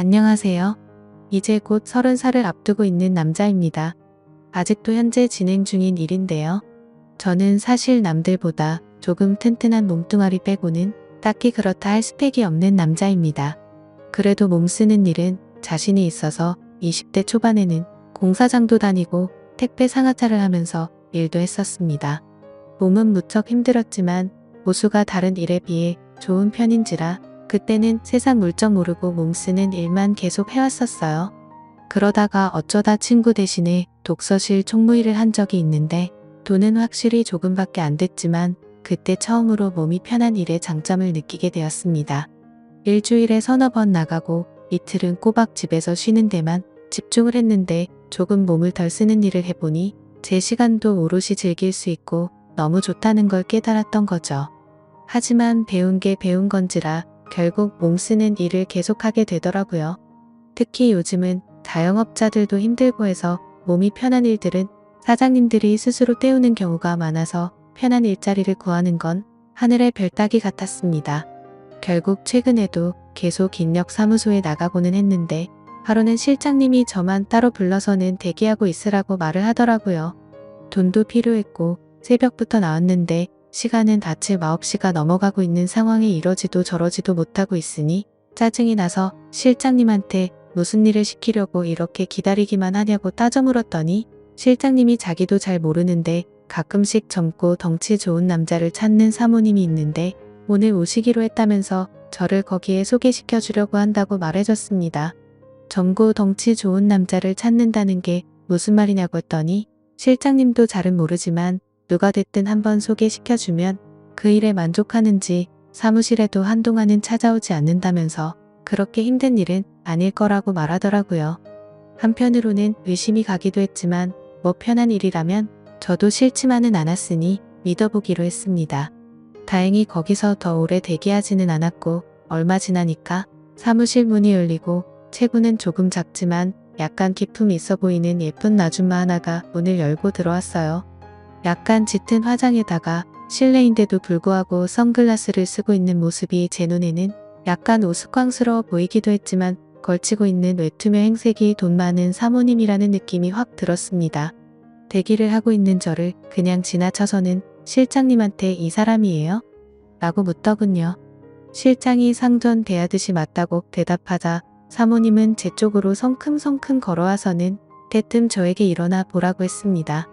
안녕하세요. 이제 곧 30살을 앞두고 있는 남자입니다. 아직도 현재 진행 중인 일인데요. 저는 사실 남들보다 조금 튼튼한 몸뚱아리 빼고는 딱히 그렇다 할 스펙이 없는 남자입니다. 그래도 몸 쓰는 일은 자신이 있어서 20대 초반에는 공사장도 다니고 택배 상하차를 하면서 일도 했었습니다. 몸은 무척 힘들었지만 보수가 다른 일에 비해 좋은 편인지라 그때는 세상 물정 모르고 몸 쓰는 일만 계속 해왔었어요. 그러다가 어쩌다 친구 대신에 독서실 총무일을 한 적이 있는데 돈은 확실히 조금밖에 안 됐지만 그때 처음으로 몸이 편한 일의 장점을 느끼게 되었습니다. 일주일에 서너 번 나가고 이틀은 꼬박 집에서 쉬는 데만 집중을 했는데 조금 몸을 덜 쓰는 일을 해보니 제 시간도 오롯이 즐길 수 있고 너무 좋다는 걸 깨달았던 거죠. 하지만 배운 게 배운 건지라 결국 몸 쓰는 일을 계속하게 되더라고요. 특히 요즘은 자영업자들도 힘들고 해서 몸이 편한 일들은 사장님들이 스스로 때우는 경우가 많아서 편한 일자리를 구하는 건 하늘의 별 따기 같았습니다. 결국 최근에도 계속 인력사무소에 나가고는 했는데 하루는 실장님이 저만 따로 불러서는 대기하고 있으라고 말을 하더라고요. 돈도 필요했고 새벽부터 나왔는데 시간은 아침 9시가 넘어가고 있는 상황에 이러지도 저러지도 못하고 있으니 짜증이 나서 실장님한테 무슨 일을 시키려고 이렇게 기다리기만 하냐고 따져 물었더니 실장님이 자기도 잘 모르는데 가끔씩 젊고 덩치 좋은 남자를 찾는 사모님이 있는데 오늘 오시기로 했다면서 저를 거기에 소개시켜 주려고 한다고 말해줬습니다. 젊고 덩치 좋은 남자를 찾는다는 게 무슨 말이냐고 했더니 실장님도 잘은 모르지만 누가 됐든 한번 소개시켜주면 그 일에 만족하는지 사무실에도 한동안은 찾아오지 않는다면서 그렇게 힘든 일은 아닐 거라고 말하더라고요. 한편으로는 의심이 가기도 했지만 뭐 편한 일이라면 저도 싫지만은 않았으니 믿어보기로 했습니다. 다행히 거기서 더 오래 대기하지는 않았고 얼마 지나니까 사무실 문이 열리고 체구는 조금 작지만 약간 기품이 있어 보이는 예쁜 아줌마 하나가 문을 열고 들어왔어요. 약간 짙은 화장에다가 실내인데도 불구하고 선글라스를 쓰고 있는 모습이 제 눈에는 약간 우스꽝스러워 보이기도 했지만 걸치고 있는 외투며 행색이 돈 많은 사모님이라는 느낌이 확 들었습니다. 대기를 하고 있는 저를 그냥 지나쳐서는 실장님한테 이 사람이에요? 라고 묻더군요. 실장이 상전 대하듯이 맞다고 대답하자 사모님은 제 쪽으로 성큼성큼 걸어와서는 대뜸 저에게 일어나 보라고 했습니다.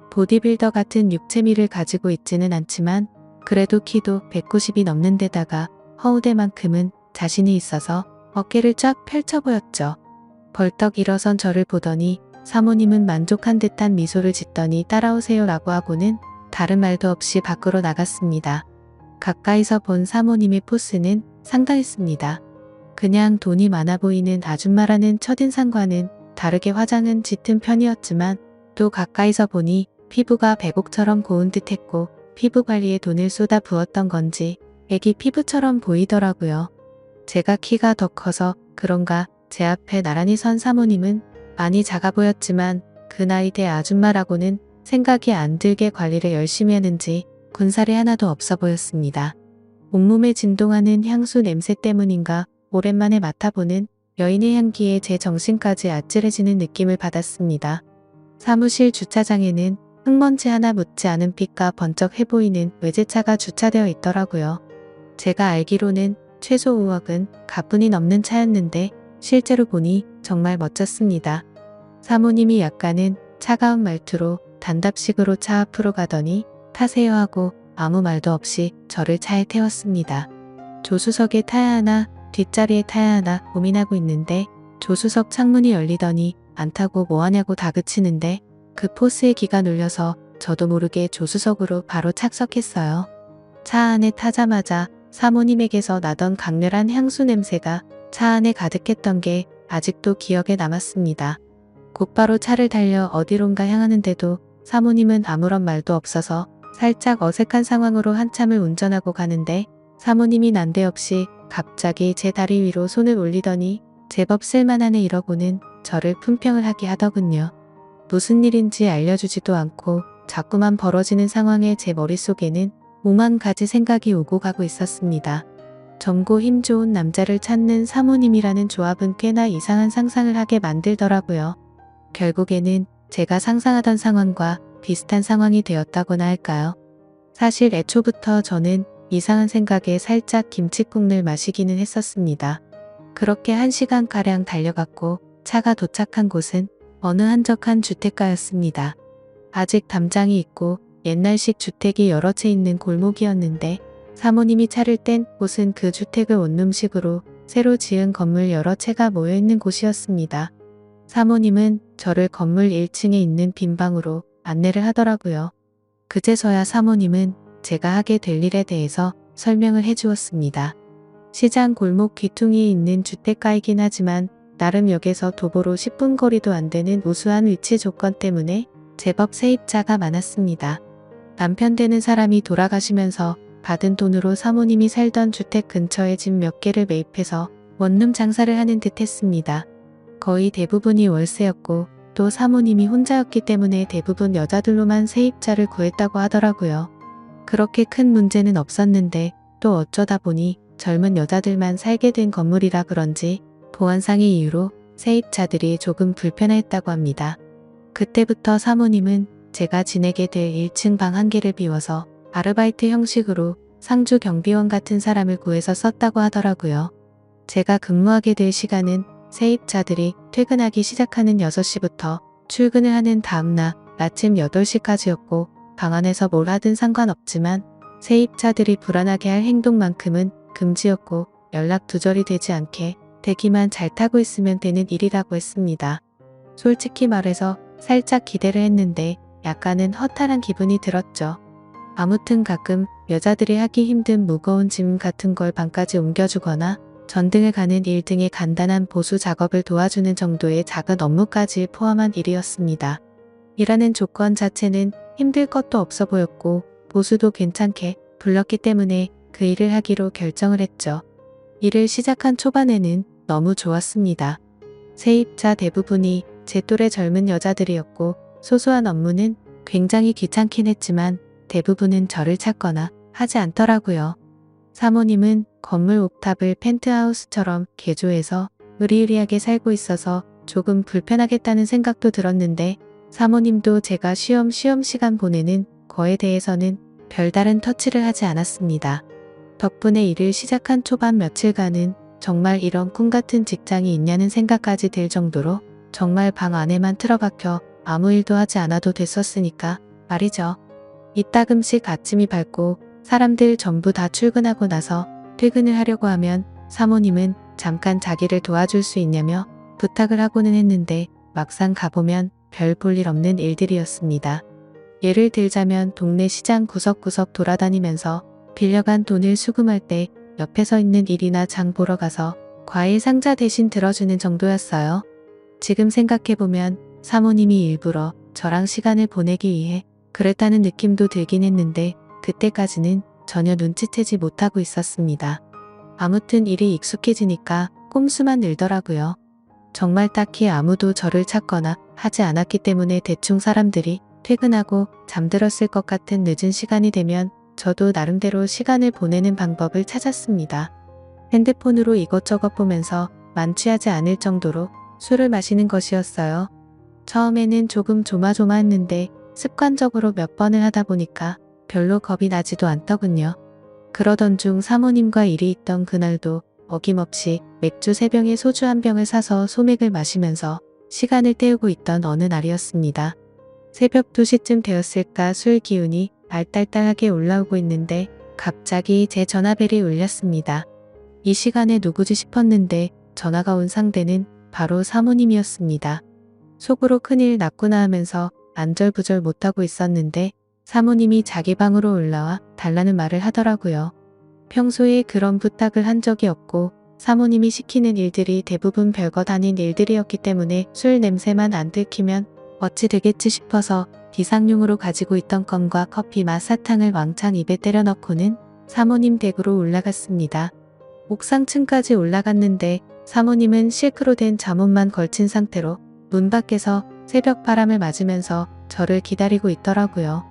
보디빌더 같은 육체미를 가지고 있지는 않지만 그래도 키도 190이 넘는 데다가 허우대만큼은 자신이 있어서 어깨를 쫙 펼쳐 보였죠. 벌떡 일어선 저를 보더니 사모님은 만족한 듯한 미소를 짓더니 따라오세요 라고 하고는 다른 말도 없이 밖으로 나갔습니다. 가까이서 본 사모님의 포스는 상당했습니다. 그냥 돈이 많아 보이는 아줌마라는 첫인상과는 다르게 화장은 짙은 편이었지만 또 가까이서 보니 피부가 백옥처럼 고운 듯했고 피부 관리에 돈을 쏟아 부었던 건지 애기 피부처럼 보이더라고요. 제가 키가 더 커서 그런가 제 앞에 나란히 선 사모님은 많이 작아 보였지만 그 나이대 아줌마라고는 생각이 안 들게 관리를 열심히 하는지 군살이 하나도 없어 보였습니다. 온몸에 진동하는 향수 냄새 때문인가 오랜만에 맡아보는 여인의 향기에 제 정신까지 아찔해지는 느낌을 받았습니다. 사무실 주차장에는 흙먼지 하나 묻지 않은 빛과 번쩍 해보이는 외제차가 주차되어 있더라고요. 제가 알기로는 최소 5억은 가뿐히 넘는 차였는데 실제로 보니 정말 멋졌습니다. 사모님이 약간은 차가운 말투로 단답식으로 차 앞으로 가더니 타세요 하고 아무 말도 없이 저를 차에 태웠습니다. 조수석에 타야 하나 뒷자리에 타야 하나 고민하고 있는데 조수석 창문이 열리더니 안 타고 뭐하냐고 다그치는데 그 포스에 기가 눌려서 저도 모르게 조수석으로 바로 착석했어요. 차 안에 타자마자 사모님에게서 나던 강렬한 향수 냄새가 차 안에 가득했던 게 아직도 기억에 남았습니다. 곧바로 차를 달려 어디론가 향하는데도 사모님은 아무런 말도 없어서 살짝 어색한 상황으로 한참을 운전하고 가는데 사모님이 난데없이 갑자기 제 다리 위로 손을 올리더니 제법 쓸만하네 이러고는 저를 품평을 하게 하더군요. 무슨 일인지 알려주지도 않고 자꾸만 벌어지는 상황에 제 머릿속에는 오만 가지 생각이 오고 가고 있었습니다. 젊고 힘 좋은 남자를 찾는 사모님이라는 조합은 꽤나 이상한 상상을 하게 만들더라고요. 결국에는 제가 상상하던 상황과 비슷한 상황이 되었다고나 할까요? 사실 애초부터 저는 이상한 생각에 살짝 김칫국을 마시기는 했었습니다. 그렇게 1시간가량 달려갔고 차가 도착한 곳은 어느 한적한 주택가였습니다. 아직 담장이 있고 옛날식 주택이 여러 채 있는 골목이었는데 사모님이 차를 뗀 곳은 그 주택을 원룸식으로 새로 지은 건물 여러 채가 모여있는 곳이었습니다. 사모님은 저를 건물 1층에 있는 빈 방으로 안내를 하더라고요. 그제서야 사모님은 제가 하게 될 일에 대해서 설명을 해주었습니다. 시장 골목 귀퉁이에 있는 주택가이긴 하지만 나름 역에서 도보로 10분 거리도 안 되는 우수한 위치 조건 때문에 제법 세입자가 많았습니다. 남편 되는 사람이 돌아가시면서 받은 돈으로 사모님이 살던 주택 근처에 집 몇 개를 매입해서 원룸 장사를 하는 듯 했습니다. 거의 대부분이 월세였고 또 사모님이 혼자였기 때문에 대부분 여자들로만 세입자를 구했다고 하더라고요. 그렇게 큰 문제는 없었는데 또 어쩌다 보니 젊은 여자들만 살게 된 건물이라 그런지 보안상의 이유로 세입자들이 조금 불편했다고 합니다. 그때부터 사모님은 제가 지내게 될 1층 방 1개를 비워서 아르바이트 형식으로 상주 경비원 같은 사람을 구해서 썼다고 하더라고요. 제가 근무하게 될 시간은 세입자들이 퇴근하기 시작하는 6시부터 출근을 하는 다음날 아침 8시까지였고 방 안에서 뭘 하든 상관없지만 세입자들이 불안하게 할 행동만큼은 금지였고 연락 두절이 되지 않게 대기만 잘 타고 있으면 되는 일이라고 했습니다. 솔직히 말해서 살짝 기대를 했는데 약간은 허탈한 기분이 들었죠. 아무튼 가끔 여자들이 하기 힘든 무거운 짐 같은 걸 방까지 옮겨주거나 전등을 가는 일 등의 간단한 보수 작업을 도와주는 정도의 작은 업무까지 포함한 일이었습니다. 일하는 조건 자체는 힘들 것도 없어 보였고 보수도 괜찮게 불렀기 때문에 그 일을 하기로 결정을 했죠. 일을 시작한 초반에는 너무 좋았습니다. 세입자 대부분이 제 또래 젊은 여자들이었고 소소한 업무는 굉장히 귀찮긴 했지만 대부분은 저를 찾거나 하지 않더라고요. 사모님은 건물 옥탑을 펜트하우스처럼 개조해서 으리으리하게 살고 있어서 조금 불편하겠다는 생각도 들었는데 사모님도 제가 쉬엄쉬엄 시간 보내는 거에 대해서는 별다른 터치를 하지 않았습니다. 덕분에 일을 시작한 초반 며칠간은 정말 이런 꿈같은 직장이 있냐는 생각까지 들 정도로 정말 방 안에만 틀어박혀 아무 일도 하지 않아도 됐었으니까 말이죠. 이따금씩 아침이 밝고 사람들 전부 다 출근하고 나서 퇴근을 하려고 하면 사모님은 잠깐 자기를 도와줄 수 있냐며 부탁을 하고는 했는데 막상 가보면 별 볼 일 없는 일들이었습니다. 예를 들자면 동네 시장 구석구석 돌아다니면서 빌려간 돈을 수금할 때 옆에 서 있는 일이나 장 보러 가서 과일 상자 대신 들어주는 정도였어요. 지금 생각해보면 사모님이 일부러 저랑 시간을 보내기 위해 그랬다는 느낌도 들긴 했는데 그때까지는 전혀 눈치채지 못하고 있었습니다. 아무튼 일이 익숙해지니까 꼼수만 늘더라고요. 정말 딱히 아무도 저를 찾거나 하지 않았기 때문에 대충 사람들이 퇴근하고 잠들었을 것 같은 늦은 시간이 되면 저도 나름대로 시간을 보내는 방법을 찾았습니다. 핸드폰으로 이것저것 보면서 만취하지 않을 정도로 술을 마시는 것이었어요. 처음에는 조금 조마조마했는데 습관적으로 몇 번을 하다 보니까 별로 겁이 나지도 않더군요. 그러던 중 사모님과 일이 있던 그날도 어김없이 맥주 3병에 소주 1병을 사서 소맥을 마시면서 시간을 때우고 있던 어느 날이었습니다. 새벽 2시쯤 되었을까 술 기운이 알딸딸하게 올라오고 있는데 갑자기 제 전화벨이 울렸습니다. 이 시간에 누구지 싶었는데 전화가 온 상대는 바로 사모님이었습니다. 속으로 큰일 났구나 하면서 안절부절 못하고 있었는데 사모님이 자기 방으로 올라와 달라는 말을 하더라고요. 평소에 그런 부탁을 한 적이 없고 사모님이 시키는 일들이 대부분 별것 아닌 일들이었기 때문에 술 냄새만 안 들키면 어찌 되겠지 싶어서 비상용으로 가지고 있던 껌과 커피 맛 사탕을 왕창 입에 때려 넣고는 사모님 댁으로 올라갔습니다. 옥상층까지 올라갔는데 사모님은 실크로 된 잠옷만 걸친 상태로 문 밖에서 새벽 바람을 맞으면서 저를 기다리고 있더라고요.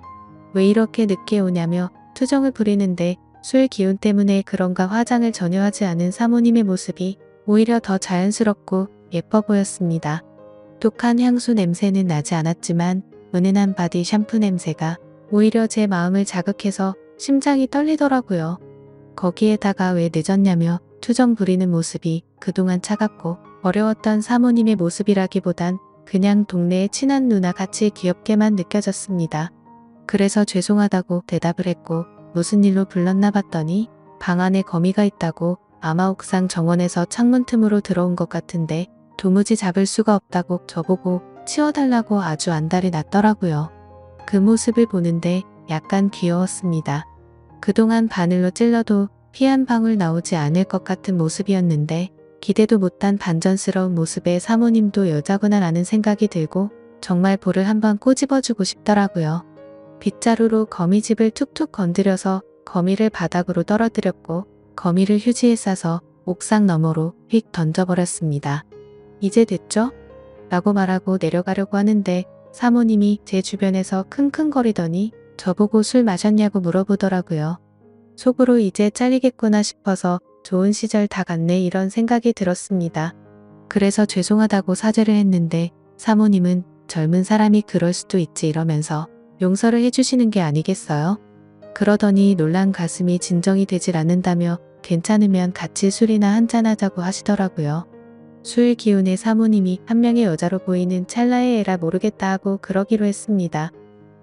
왜 이렇게 늦게 오냐며 투정을 부리는데 술 기운 때문에 그런가 화장을 전혀 하지 않은 사모님의 모습이 오히려 더 자연스럽고 예뻐 보였습니다. 독한 향수 냄새는 나지 않았지만 은은한 바디 샴푸 냄새가 오히려 제 마음을 자극해서 심장이 떨리더라고요. 거기에다가 왜 늦었냐며 투정 부리는 모습이 그동안 차갑고 어려웠던 사모님의 모습이라기보단 그냥 동네의 친한 누나 같이 귀엽게만 느껴졌습니다. 그래서 죄송하다고 대답을 했고 무슨 일로 불렀나 봤더니 방 안에 거미가 있다고 아마 옥상 정원에서 창문 틈으로 들어온 것 같은데 도무지 잡을 수가 없다고 저보고 치워달라고 아주 안달이 났더라고요. 그 모습을 보는데 약간 귀여웠습니다. 그동안 바늘로 찔러도 피 한 방울 나오지 않을 것 같은 모습이었는데 기대도 못한 반전스러운 모습에 사모님도 여자구나 라는 생각이 들고 정말 볼을 한번 꼬집어주고 싶더라고요. 빗자루로 거미집을 툭툭 건드려서 거미를 바닥으로 떨어뜨렸고 거미를 휴지에 싸서 옥상 너머로 휙 던져버렸습니다. 이제 됐죠? 라고 말하고 내려가려고 하는데 사모님이 제 주변에서 킁킁거리더니 저보고 술 마셨냐고 물어보더라고요. 속으로 이제 잘리겠구나 싶어서 좋은 시절 다 갔네 이런 생각이 들었습니다. 그래서 죄송하다고 사죄를 했는데 사모님은 젊은 사람이 그럴 수도 있지 이러면서 용서를 해주시는 게 아니겠어요? 그러더니 놀란 가슴이 진정이 되질 않는다며 괜찮으면 같이 술이나 한잔하자고 하시더라고요. 술 기운의 사모님이 한 명의 여자로 보이는 찰나에 에라 모르겠다 하고 그러기로 했습니다.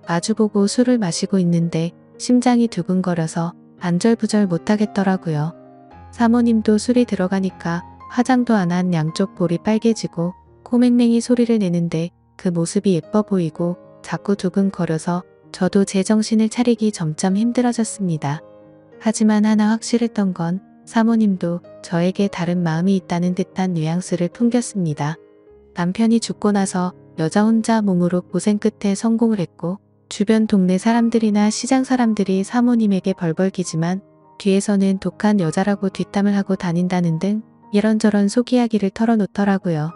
마주보고 술을 마시고 있는데 심장이 두근거려서 안절부절 못하겠더라고요. 사모님도 술이 들어가니까 화장도 안 한 양쪽 볼이 빨개지고 코맹맹이 소리를 내는데 그 모습이 예뻐 보이고 자꾸 두근거려서 저도 제 정신을 차리기 점점 힘들어졌습니다. 하지만 하나 확실했던 건 사모님도 저에게 다른 마음이 있다는 듯한 뉘앙스를 풍겼습니다. 남편이 죽고 나서 여자 혼자 몸으로 고생 끝에 성공을 했고 주변 동네 사람들이나 시장 사람들이 사모님에게 벌벌기지만 뒤에서는 독한 여자라고 뒷담을 하고 다닌다는 등 이런저런 속 이야기를 털어놓더라고요.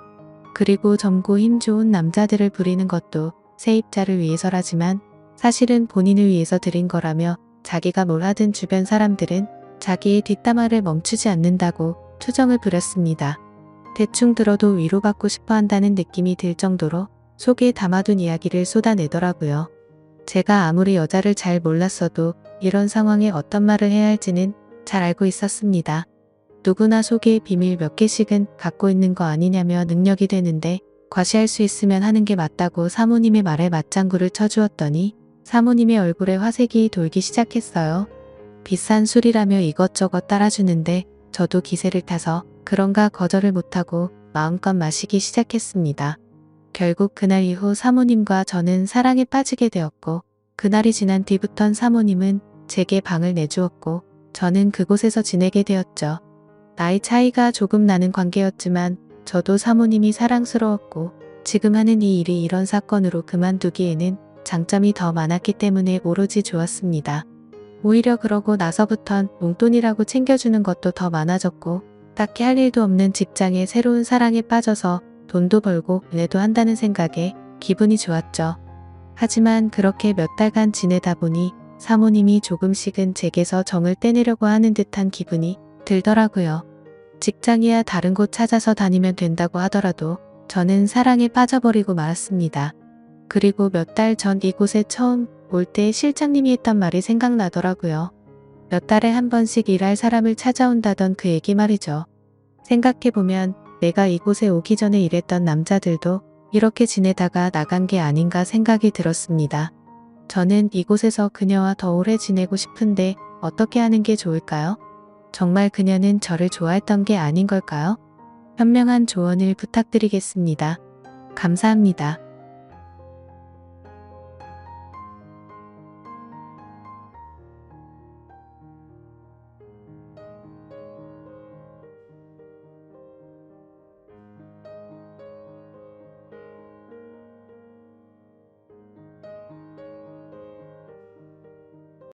그리고 젊고 힘 좋은 남자들을 부리는 것도 세입자를 위해서라지만 사실은 본인을 위해서 드린 거라며 자기가 뭘 하든 주변 사람들은 자기의 뒷담화를 멈추지 않는다고 투정을 부렸습니다. 대충 들어도 위로받고 싶어 한다는 느낌이 들 정도로 속에 담아둔 이야기를 쏟아내더라고요. 제가 아무리 여자를 잘 몰랐어도 이런 상황에 어떤 말을 해야 할지는 잘 알고 있었습니다. 누구나 속에 비밀 몇 개씩은 갖고 있는 거 아니냐며 능력이 되는데 과시할 수 있으면 하는 게 맞다고 사모님의 말에 맞장구를 쳐주었더니 사모님의 얼굴에 화색이 돌기 시작했어요. 비싼 술이라며 이것저것 따라주는데 저도 기세를 타서 그런가 거절을 못하고 마음껏 마시기 시작했습니다. 결국 그날 이후 사모님과 저는 사랑에 빠지게 되었고 그날이 지난 뒤부턴 사모님은 제게 방을 내주었고 저는 그곳에서 지내게 되었죠. 나이 차이가 조금 나는 관계였지만 저도 사모님이 사랑스러웠고 지금 하는 이 일이 이런 사건으로 그만두기에는 장점이 더 많았기 때문에 오로지 좋았습니다. 오히려 그러고 나서부턴 용돈이라고 챙겨주는 것도 더 많아졌고 딱히 할 일도 없는 직장에 새로운 사랑에 빠져서 돈도 벌고 은혜도 한다는 생각에 기분이 좋았죠. 하지만 그렇게 몇 달간 지내다 보니 사모님이 조금씩은 제게서 정을 떼내려고 하는 듯한 기분이 들더라고요. 직장이야 다른 곳 찾아서 다니면 된다고 하더라도 저는 사랑에 빠져버리고 말았습니다. 그리고 몇 달 전 이곳에 처음 올 때 실장님이 했던 말이 생각나더라고요. 몇 달에 한 번씩 일할 사람을 찾아온다던 그 얘기 말이죠. 생각해보면 내가 이곳에 오기 전에 일했던 남자들도 이렇게 지내다가 나간 게 아닌가 생각이 들었습니다. 저는 이곳에서 그녀와 더 오래 지내고 싶은데 어떻게 하는 게 좋을까요? 정말 그녀는 저를 좋아했던 게 아닌 걸까요? 현명한 조언을 부탁드리겠습니다. 감사합니다.